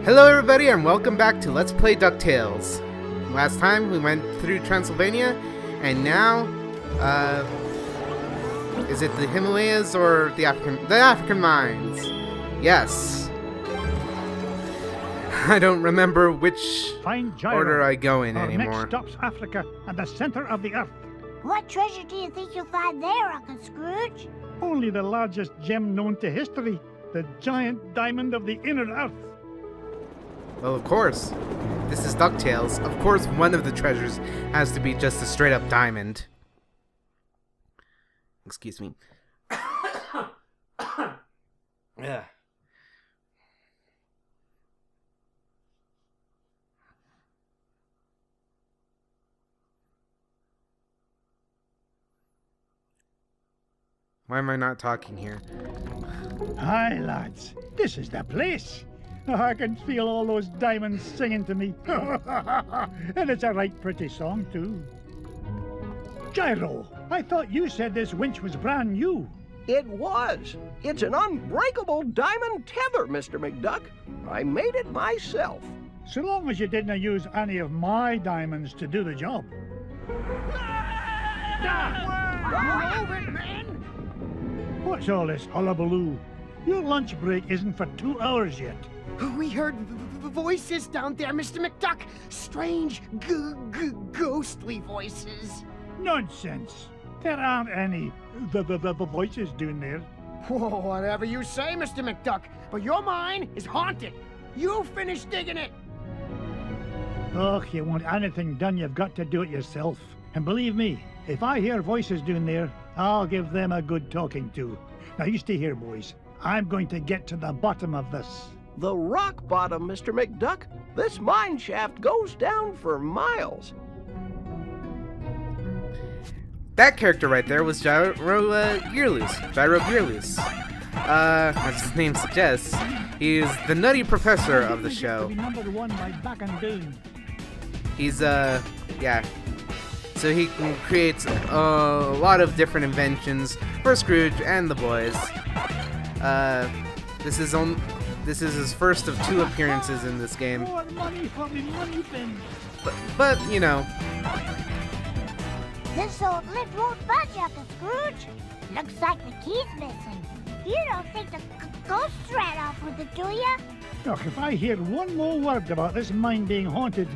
Hello everybody and welcome back to Let's Play Ducktales. Last time we went through Transylvania and now, is it the Himalayas or the African mines? Yes. I don't remember which order I go in anymore. Next stop's Africa and the center of the earth. What treasure do you think you'll find there, Uncle Scrooge? Only the largest gem known to history, the giant diamond of the inner earth. Well, of course. This is Ducktales. Of course, one of the treasures has to be just a straight-up diamond. Excuse me. Yeah. Why am I not talking here? Aye, lads, this is the place. I can feel all those diamonds singing to me. And it's a right pretty song, too. Gyro, I thought you said this winch was brand new. It was. It's an unbreakable diamond tether, Mr. McDuck. I made it myself. So long as you didn't use any of my diamonds to do the job. What's all this hullabaloo? Your lunch break isn't for 2 hours yet. We heard voices down there, Mr. McDuck. Strange, ghostly voices. Nonsense. There aren't any the voices down there. Whoa, whatever you say, Mr. McDuck, but your mine is haunted. You finish digging it. Oh, you want anything done, you've got to do it yourself. And believe me, if I hear voices down there, I'll give them a good talking to. Now you stay here, boys. I'm going to get to the bottom of this. The rock bottom, Mr. McDuck. This mine shaft goes down for miles. That character right there was Gyro Gearloose. As his name suggests, he is the nutty professor of the show. He's, yeah. So he creates a lot of different inventions for Scrooge and the boys. This is his first of 2 appearances in this game. But you know. This old lift won't budge, Uncle Scrooge. Looks like the key's missing. You don't think the ghost ran off with it, do ya? Look, if I hear one more word about this mine being haunted,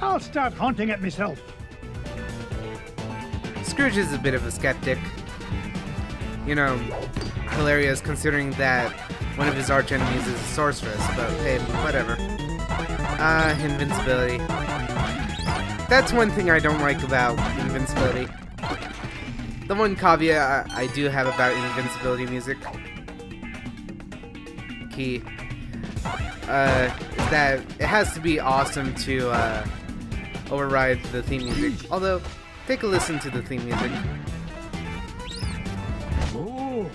I'll start haunting it myself. Scrooge is a bit of a skeptic. You know, hilarious considering that one of his arch enemies is a sorceress, but hey, whatever. Invincibility. That's one thing I don't like about invincibility. The one caveat I do have about invincibility music, key, is that it has to be awesome to override the theme music. Although, take a listen to the theme music. Oh.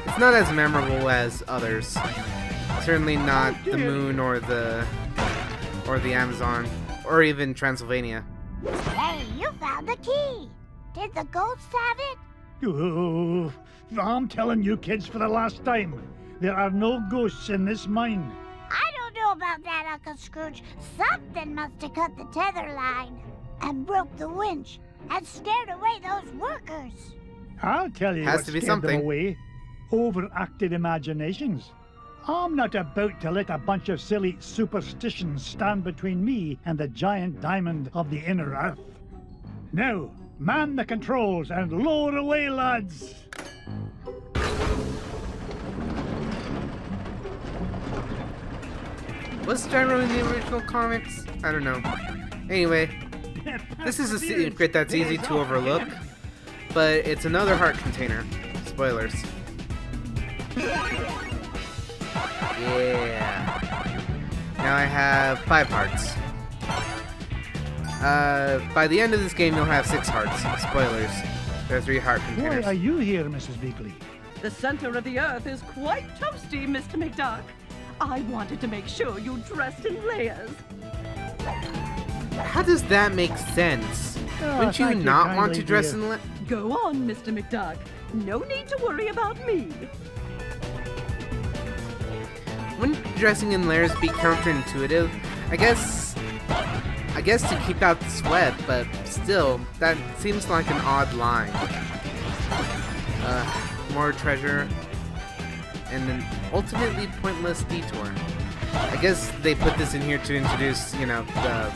It's not as memorable as others. Certainly not the Moon or the Amazon or even Transylvania. Hey, you found the key. Did the ghosts have it? Oh, I'm telling you kids for the last time, there are no ghosts in this mine. I don't know about that, Uncle Scrooge. Something must have cut the tether line and broke the winch and scared away those workers. I'll tell you Has what to be scared them something. away. Overacted imaginations. I'm not about to let a bunch of silly superstitions stand between me and the giant diamond of the inner earth. Now, man the controls and lower away, lads! Was Gyro in the original comics? I don't know. Anyway, this is a secret that's easy to overlook, but it's another heart container. Spoilers. Yeah. Now I have 5 hearts. By the end of this game, you'll have 6 hearts. Spoilers. There are 3 heart Why containers. are you here, Mrs. Beakley? The center of the earth is quite toasty, Mr. McDuck. I wanted to make sure you dressed in layers. How does that make sense? Wouldn't you thank you not want kindly, to dress dear. in Go on, Mr. McDuck. No need to worry about me. wouldn't dressing in layers be counterintuitive? I guess to keep out the sweat, but still, that seems like an odd line. More treasure, and an ultimately pointless detour. I guess they put this in here to introduce, you know, the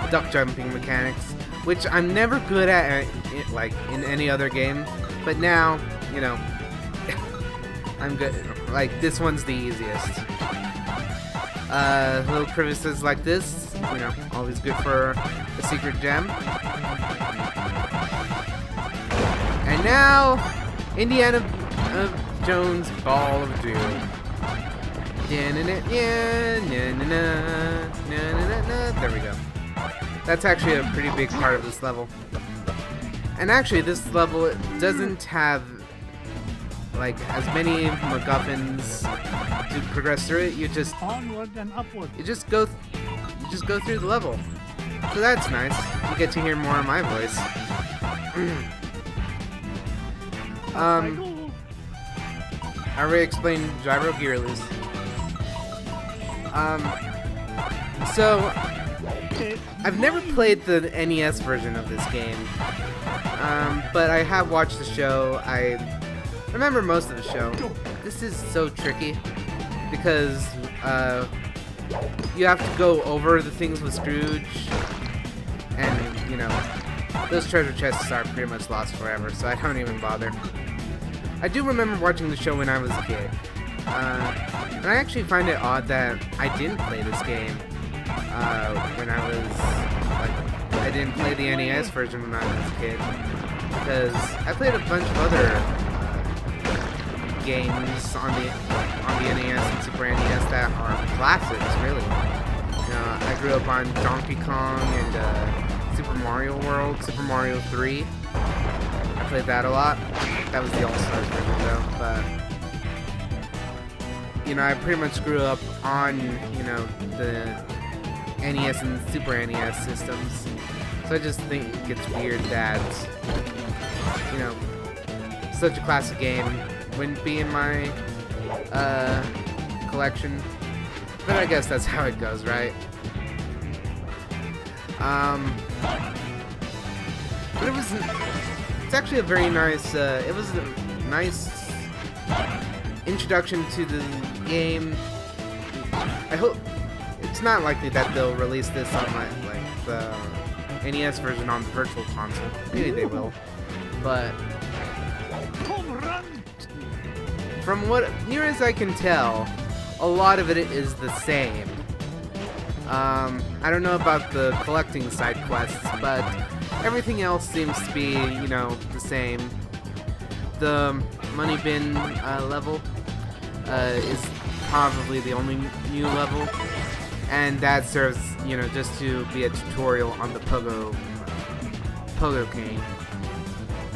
duck jumping mechanics, which I'm never good at, like, in any other game, but now, you know, I'm good. Like, this one's the easiest. Little crevices like this, you know, always good for a secret gem. And now, Indiana Jones' Ball of Doom. There we go. That's actually a pretty big part of this level. And actually, this level doesn't have like as many MacGuffins to progress through it. You just Onward and upward. you just go through the level. So that's nice. You get to hear more of my voice. I already explained gyro gearless. So I've never played the NES version of this game, but I have watched the show. I remember most of the show. This is so tricky because you have to go over the things with Scrooge, and you know those treasure chests are pretty much lost forever, so I don't even bother. I do remember watching the show when I was a kid, and I actually find it odd that I didn't play this game when I was like, I didn't play the NES version when I was a kid, because I played a bunch of other games on the NES and Super NES that are classics, really. You know, I grew up on Donkey Kong and Super Mario World, Super Mario 3. I played that a lot. That was the All-Star version though, but you know, I pretty much grew up on, you know, the NES and Super NES systems. So I just think it's weird that, you know, such a classic game wouldn't be in my collection. But I guess that's how it goes, right? But it's actually a very nice, it was a nice introduction to the game. I hope it's not likely that they'll release this on like the NES version on the Virtual Console. Maybe they will, but from what near as I can tell, a lot of it is the same. I don't know about the collecting side quests, but everything else seems to be, you know, the same. The money bin level is probably the only new level, and that serves, you know, just to be a tutorial on the pogo cane.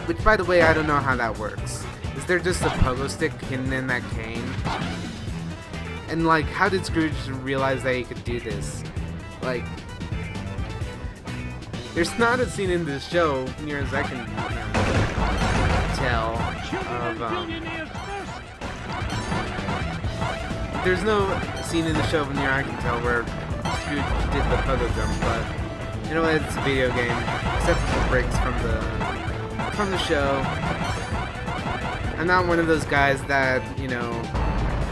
Which, by the way, I don't know how that works. Is there just a pogo stick hidden in that cane? And like, how did Scrooge realize that he could do this? Like, there's not a scene in this show, near as I can tell, of there's no scene in the show near I can tell where Scrooge did the pogo jump, but you know what, it's a video game, except for breaks from the show. I'm not one of those guys that, you know,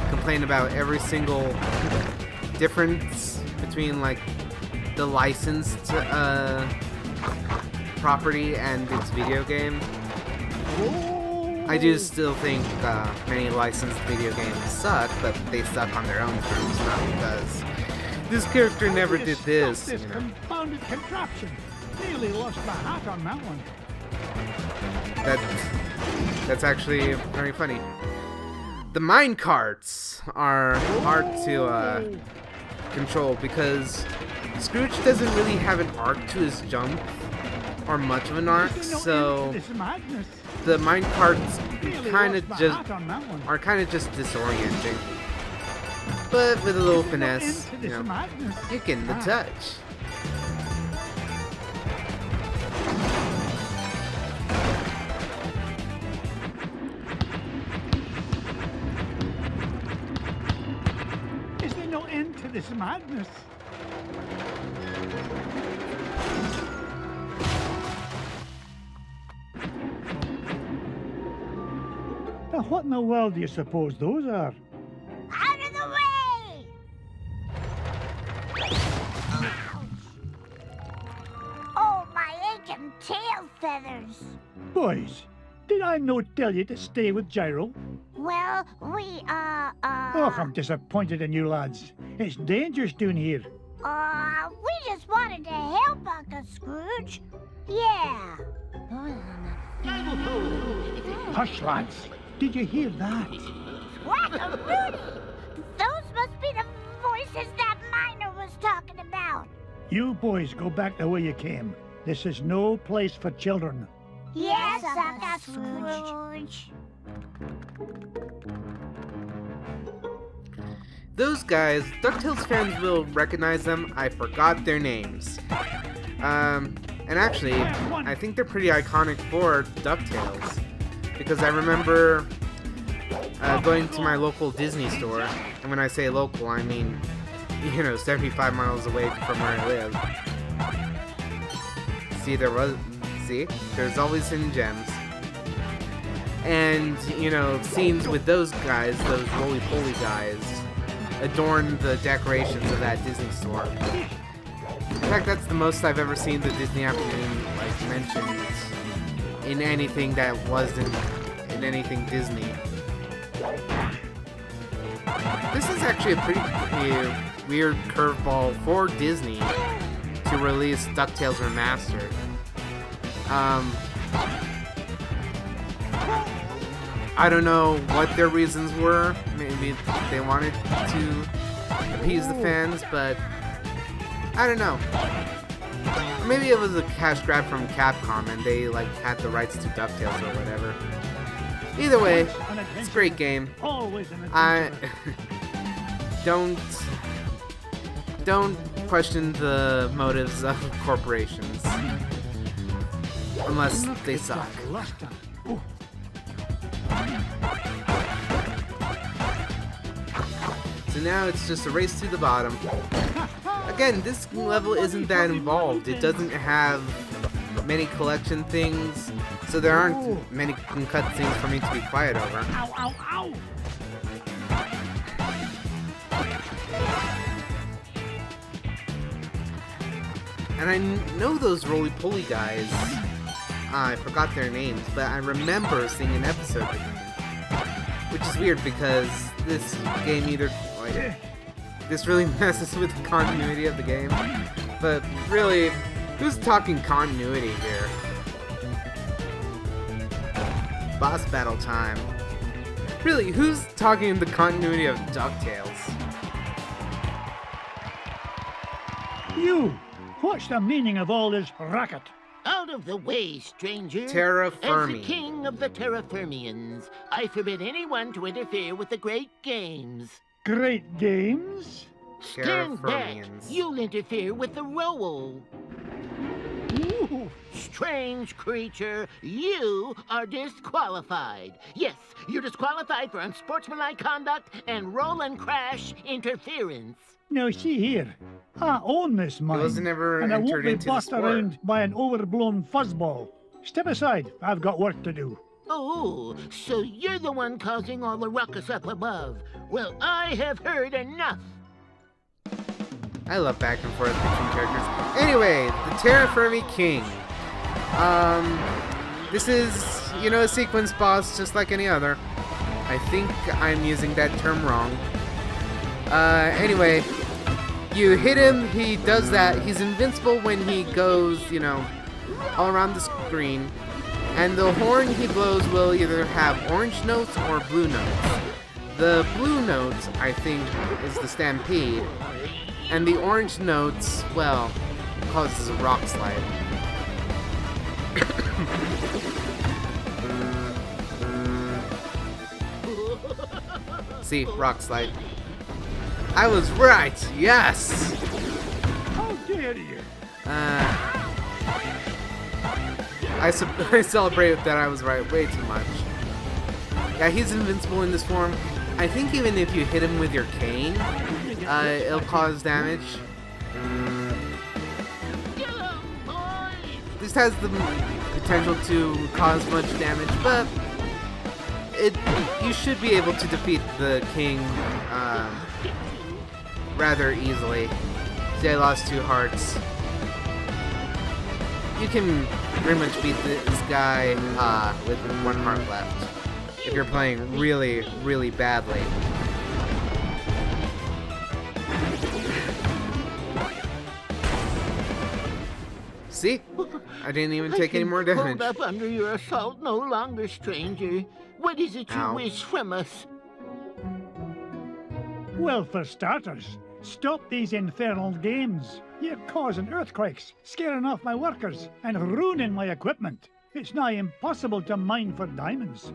complain about every single difference between like the licensed property and its video game. I do still think many licensed video games suck, but they suck on their own terms, not because this character never did this. This confounded contraption. Nearly lost my hat on that one. That's actually very funny. The mine carts are hard to control because Scrooge doesn't really have an arc to his jump, or much of an arc, so the mine carts are kind of just disorienting. But with a little finesse, you know, you're getting the touch. to this madness. Now, what in the world do you suppose those are? Out of the way! Oh, my aching tail feathers. Boys, did I not tell you to stay with Gyro? Well, we, Oh, I'm disappointed in you lads. It's dangerous down here. we just wanted to help Uncle Scrooge. Yeah. Hush, lads. Did you hear that? Whack-a-Rooney! Those must be the voices that Miner was talking about. You boys go back the way you came. This is no place for children. Yes, Uncle Scrooge. Those guys, Ducktales fans will recognize them. I forgot their names. And actually, I think they're pretty iconic for Ducktales. Because I remember going to my local Disney store. And when I say local, I mean, 75 miles away from where I live. There's always hidden gems. And, scenes with those guys, those roly-poly guys, adorn the decorations of that Disney store. In fact, that's the most I've ever seen the Disney afternoon mentioned in anything that wasn't in anything Disney. This is actually a pretty weird curveball for Disney to release DuckTales Remastered. I don't know what their reasons were. Maybe they wanted to appease the fans, but I don't know. Maybe it was a cash grab from Capcom and they had the rights to DuckTales or whatever. Either way, it's a great game. Always an I adventure. don't question the motives of corporations unless they suck. Oh, So now it's just a race to the bottom. Again, this level isn't that involved. It doesn't have many collection things, so there aren't many cutscenes for me to be quiet over. ow, ow, ow! And I know those roly-poly guys. I forgot their names, but I remember seeing an episode of them. Which is weird because this game this really messes with the continuity of the game. But really, who's talking continuity here? Boss battle time. Really, who's talking the continuity of DuckTales? You! What's the meaning of all this racket? Out of the way, stranger. Terra As the Firmi. king of the Terra Firmians, I forbid anyone to interfere with the great games. Great games? Stand back. Firmians. You'll interfere with the role. Ooh. Strange creature, you are disqualified. Yes, you're disqualified for unsportsmanlike conduct and roll and crash interference. Now see here, I own this mine, wasn't ever and I won't entered be into the bossed sport. around by an overblown fuzzball. Step aside, I've got work to do. Oh, so you're the one causing all the ruckus up above. Well, I have heard enough. I love back and forth between characters. Anyway, the Terra Firmi King. This is, a sequence boss just like any other. I think I'm using that term wrong. Anyway, you hit him, he does that. He's invincible when he goes, all around the screen. And the horn he blows will either have orange notes or blue notes. The blue notes, I think, is the stampede. And the orange notes, well, causes a rock slide. See, rock slide. I was right, yes! How dare you? I celebrate that I was right way too much. Yeah, he's invincible in this form. I think even if you hit him with your cane, it'll cause damage. This has the potential to cause much damage, but you should be able to defeat the king rather easily. See, I lost 2 hearts. You can pretty much beat this guy with 1 heart left if you're playing really, really badly. See? I didn't even take any more damage. Hold up under your assault no longer, stranger. What is it you Ow. wish from us? Well, for starters, stop these infernal games. You're causing earthquakes, scaring off my workers, and ruining my equipment. It's nigh impossible to mine for diamonds.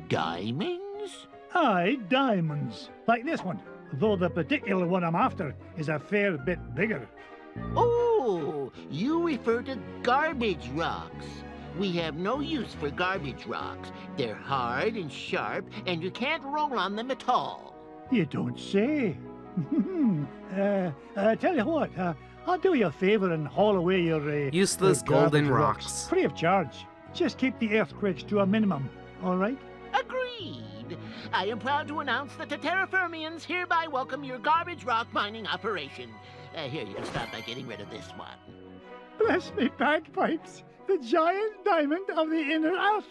Diamonds? Aye, diamonds. Like this one, though the particular one I'm after is a fair bit bigger. Oh, you refer to garbage rocks. We have no use for garbage rocks. They're hard and sharp, and you can't roll on them at all. You don't say. Tell you what, I'll do you a favor and haul away your Useless your garbage golden rocks. free of charge. Just keep the earthquakes to a minimum, all right? Agreed. I am proud to announce that the Terraformians hereby welcome your garbage rock mining operation. Here, you can start by getting rid of this one. Bless me bagpipes, the giant diamond of the inner earth.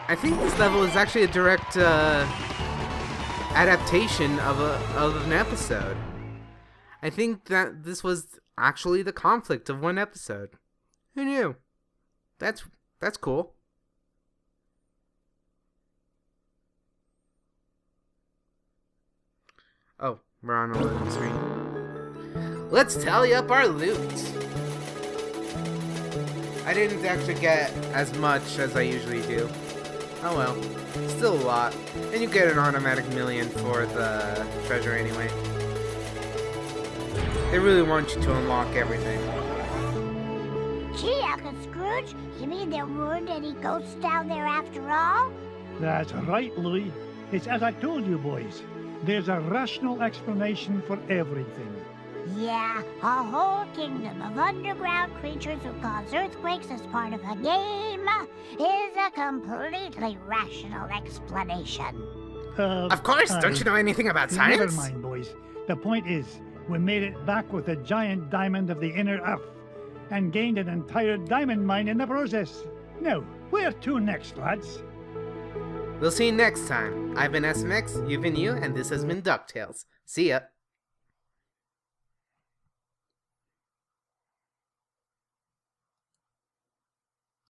I think this level is actually a direct adaptation of an episode. I think that this was actually the conflict of one episode. Who knew? That's cool. Oh, we're on a loading screen. Let's tally up our loot. I didn't actually get as much as I usually do. Oh well, still a lot. And you get an automatic million for the treasure anyway. They really want you to unlock everything. Gee, Uncle Scrooge, you mean there weren't any ghosts down there after all? That's right, Louis. It's as I told you, boys. There's a rational explanation for everything. Yeah, a whole kingdom of underground creatures who cause earthquakes as part of a game is a completely rational explanation. Of course, don't you know anything about science? Never mind, boys. The point is, we made it back with a giant diamond of the inner earth and gained an entire diamond mine in the process. Now, where to next, lads? We'll see you next time. I've been SMX, you've been you, and this has been Ducktales. See ya.